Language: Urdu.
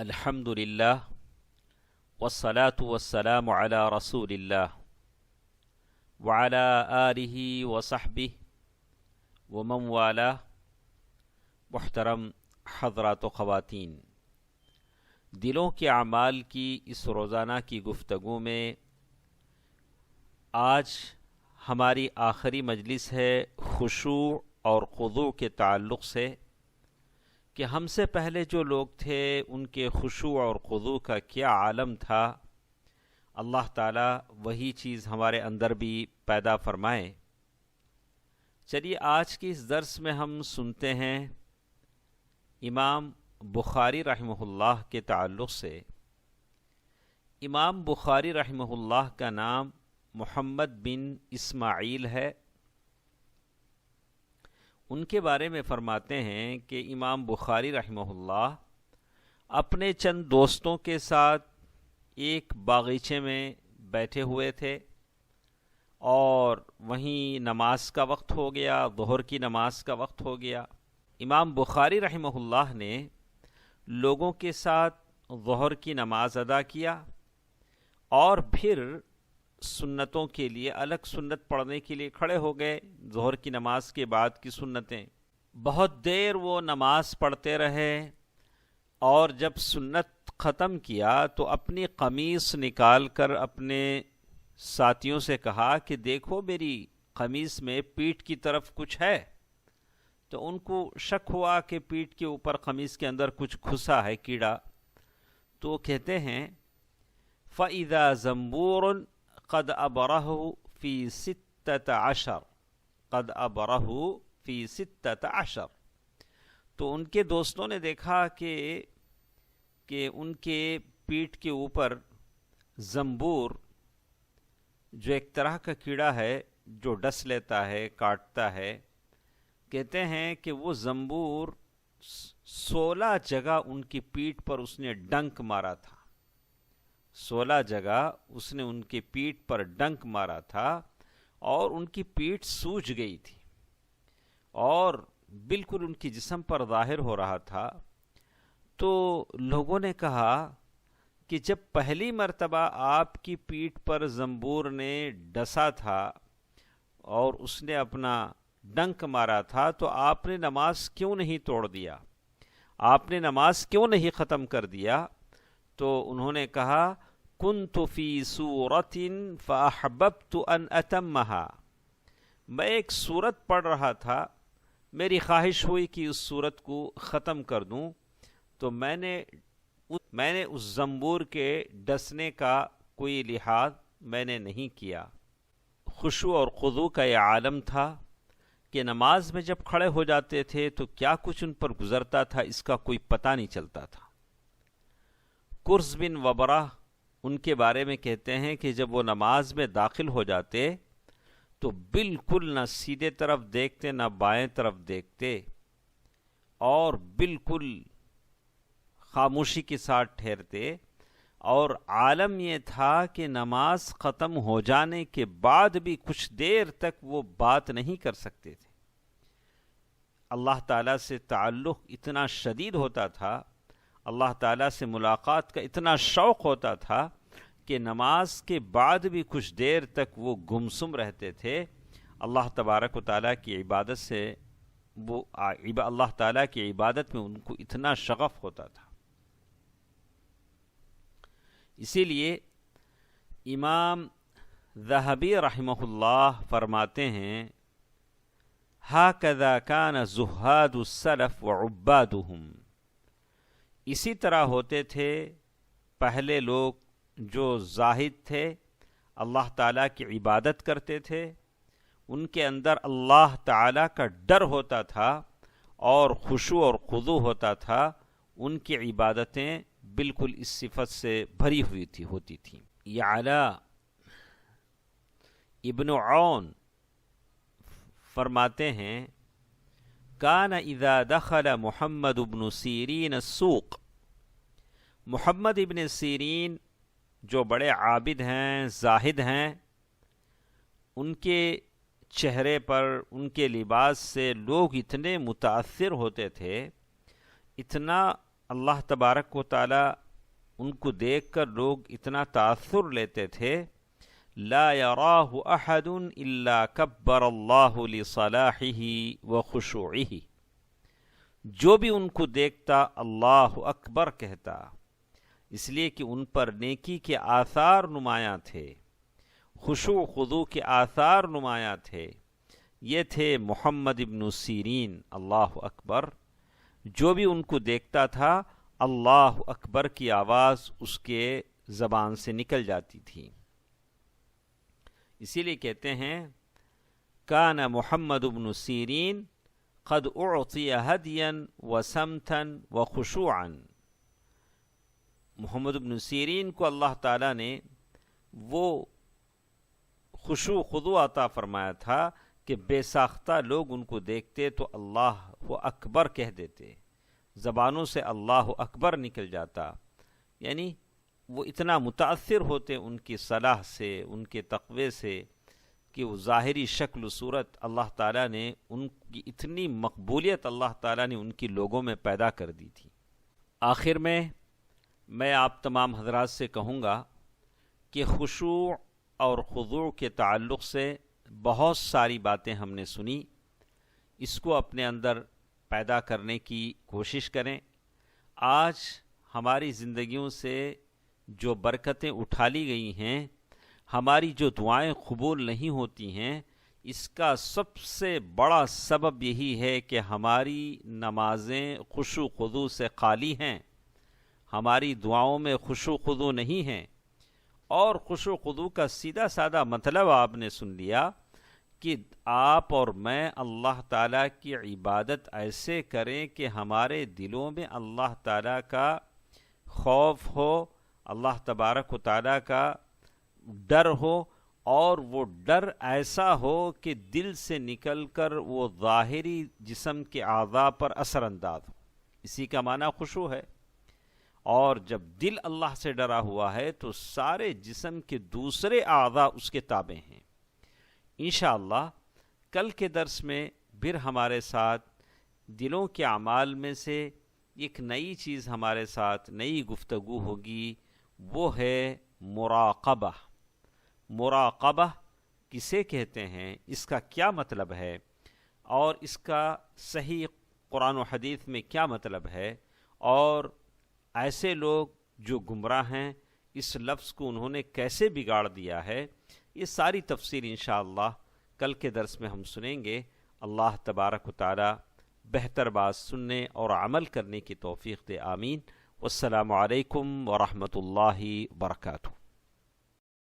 الحمد للہ والصلاة والسلام علی رسول اللہ وعلی آلہ وصحبہ ومن والاه. محترم حضرات و خواتین، دلوں کے اعمال کی اس روزانہ کی گفتگو میں آج ہماری آخری مجلس ہے خشوع اور خضوع کے تعلق سے کہ ہم سے پہلے جو لوگ تھے ان کے خشوع اور خضوع کا کیا عالم تھا. اللہ تعالیٰ وہی چیز ہمارے اندر بھی پیدا فرمائے. چلیے آج کے اس درس میں ہم سنتے ہیں امام بخاری رحمہ اللہ کے تعلق سے. امام بخاری رحمہ اللہ کا نام محمد بن اسماعیل ہے. ان کے بارے میں فرماتے ہیں کہ امام بخاری رحمہ اللہ اپنے چند دوستوں کے ساتھ ایک باغیچے میں بیٹھے ہوئے تھے اور وہیں نماز کا وقت ہو گیا، ظہر کی نماز کا وقت ہو گیا. امام بخاری رحمہ اللہ نے لوگوں کے ساتھ ظہر کی نماز ادا کیا اور پھر سنتوں کے لیے الگ سنت پڑھنے کے لیے کھڑے ہو گئے. ظہر کی نماز کے بعد کی سنتیں بہت دیر وہ نماز پڑھتے رہے اور جب سنت ختم کیا تو اپنی قمیص نکال کر اپنے ساتھیوں سے کہا کہ دیکھو میری قمیص میں پیٹھ کی طرف کچھ ہے. تو ان کو شک ہوا کہ پیٹھ کے اوپر قمیص کے اندر کچھ گھسا ہے کیڑا. تو کہتے ہیں فَإِذَا زَنْبُورٌ قد ابرہ فی 16 قد ابرہ فی 16. تو ان کے دوستوں نے دیکھا کہ ان کے پیٹھ کے اوپر زنبور جو ایک طرح کا کیڑا ہے جو ڈس لیتا ہے، کاٹتا ہے. کہتے ہیں کہ وہ زنبور 16 جگہ ان کی پیٹھ پر اس نے ڈنک مارا تھا. 16 جگہ اس نے ان کی پیٹھ پر ڈنک مارا تھا اور ان کی پیٹھ سوج گئی تھی اور بالکل ان کی جسم پر ظاہر ہو رہا تھا. تو لوگوں نے کہا کہ جب پہلی مرتبہ آپ کی پیٹھ پر زنبور نے ڈسا تھا اور اس نے اپنا ڈنک مارا تھا تو آپ نے نماز کیوں نہیں توڑ دیا، آپ نے نماز کیوں نہیں ختم کر دیا؟ تو انہوں نے کہا کنت فی سورۃ فاحببت ان اتمھا، میں ایک سورت پڑھ رہا تھا، میری خواہش ہوئی کہ اس سورت کو ختم کر دوں، تو میں نے اس زنبور کے ڈسنے کا کوئی لحاظ میں نے نہیں کیا. خشوع اور خضوع کا یہ عالم تھا کہ نماز میں جب کھڑے ہو جاتے تھے تو کیا کچھ ان پر گزرتا تھا اس کا کوئی پتہ نہیں چلتا تھا. کرز بن وبرہ ان کے بارے میں کہتے ہیں کہ جب وہ نماز میں داخل ہو جاتے تو بالکل نہ سیدھے طرف دیکھتے نہ بائیں طرف دیکھتے اور بالکل خاموشی کے ساتھ ٹھہرتے، اور عالم یہ تھا کہ نماز ختم ہو جانے کے بعد بھی کچھ دیر تک وہ بات نہیں کر سکتے تھے. اللہ تعالیٰ سے تعلق اتنا شدید ہوتا تھا، اللہ تعالیٰ سے ملاقات کا اتنا شوق ہوتا تھا کہ نماز کے بعد بھی کچھ دیر تک وہ گمسم رہتے تھے. اللہ تبارک و تعالیٰ کی عبادت سے اللہ تعالیٰ کی عبادت میں ان کو اتنا شغف ہوتا تھا. اسی لیے امام ذہبی رحمہ اللہ فرماتے ہیں ہَكَذَا كَانَ زُهَّادُ السَّلَفُ وَعُبَّادُهُمْ، اسی طرح ہوتے تھے پہلے لوگ جو زاہد تھے، اللہ تعالیٰ کی عبادت کرتے تھے، ان کے اندر اللہ تعالیٰ کا ڈر ہوتا تھا اور خشوع اور خضوع ہوتا تھا. ان کی عبادتیں بالکل اس صفت سے بھری ہوتی تھیں. یعلا ابن عون فرماتے ہیں کان اذا دخل محمد بن سیرین السوق، محمد ابن سیرین جو بڑے عابد ہیں، زاہد ہیں، ان کے چہرے پر، ان کے لباس سے لوگ اتنے متاثر ہوتے تھے، اتنا اللہ تبارک و تعالی ان کو دیکھ کر لوگ اتنا تاثر لیتے تھے، لا یراہ احد الا کبر اللہ لصلاحہ وخشوعہ، جو بھی ان کو دیکھتا اللہ اکبر کہتا، اس لیے کہ ان پر نیکی کے آثار نمایاں تھے، خشوع خضوع کے آثار نمایاں تھے۔ یہ تھے محمد ابن سیرین، اللہ اکبر۔ جو بھی ان کو دیکھتا تھا اللہ اکبر کی آواز اس کے زبان سے نکل جاتی تھی۔ اسی لیے کہتے ہیں کان محمد ابن سیرین قد اعطی ہدیا وسمتا وخشوعا، محمد ابن سیرین کو اللہ تعالیٰ نے وہ خشوع خضوع عطا فرمایا تھا کہ بے ساختہ لوگ ان کو دیکھتے تو اللہ اکبر کہہ دیتے، زبانوں سے اللہ اکبر نکل جاتا، یعنی وہ اتنا متاثر ہوتے ان کی صلاح سے، ان کے تقوی سے، کہ وہ ظاہری شکل و صورت اللہ تعالیٰ نے ان کی اتنی مقبولیت اللہ تعالیٰ نے ان کی لوگوں میں پیدا کر دی تھی۔ آخر میں آپ تمام حضرات سے کہوں گا کہ خشوع اور خضوع کے تعلق سے بہت ساری باتیں ہم نے سنی، اس کو اپنے اندر پیدا کرنے کی کوشش کریں۔ آج ہماری زندگیوں سے جو برکتیں اٹھا لی گئی ہیں، ہماری جو دعائیں قبول نہیں ہوتی ہیں، اس کا سب سے بڑا سبب یہی ہے کہ ہماری نمازیں خشوع خضوع سے خالی ہیں، ہماری دعاؤں میں خشوع خضوع نہیں ہیں۔ اور خشوع خضوع کا سیدھا سادہ مطلب آپ نے سن لیا کہ آپ اور میں اللہ تعالیٰ کی عبادت ایسے کریں کہ ہمارے دلوں میں اللہ تعالیٰ کا خوف ہو، اللہ تبارک و تعالیٰ کا ڈر ہو، اور وہ ڈر ایسا ہو کہ دل سے نکل کر وہ ظاہری جسم کے اعضاء پر اثر انداز ہو، اسی کا معنی خشوع ہے۔ اور جب دل اللہ سے ڈرا ہوا ہے تو سارے جسم کے دوسرے اعضاء اس کے تابع ہیں۔ انشاءاللہ کل کے درس میں پھر ہمارے ساتھ دلوں کے اعمال میں سے ایک نئی چیز ہمارے ساتھ نئی گفتگو ہوگی، وہ ہے مراقبہ۔ مراقبہ کسے کہتے ہیں، اس کا کیا مطلب ہے، اور اس کا صحیح قرآن و حدیث میں کیا مطلب ہے، اور ایسے لوگ جو گمراہ ہیں اس لفظ کو انہوں نے کیسے بگاڑ دیا ہے، یہ ساری تفصیل انشاءاللہ کل کے درس میں ہم سنیں گے۔ اللہ تبارک و تعالی بہتر بات سننے اور عمل کرنے کی توفیق دے، آمین۔ والسلام علیکم ورحمۃ اللہ وبرکاتہ۔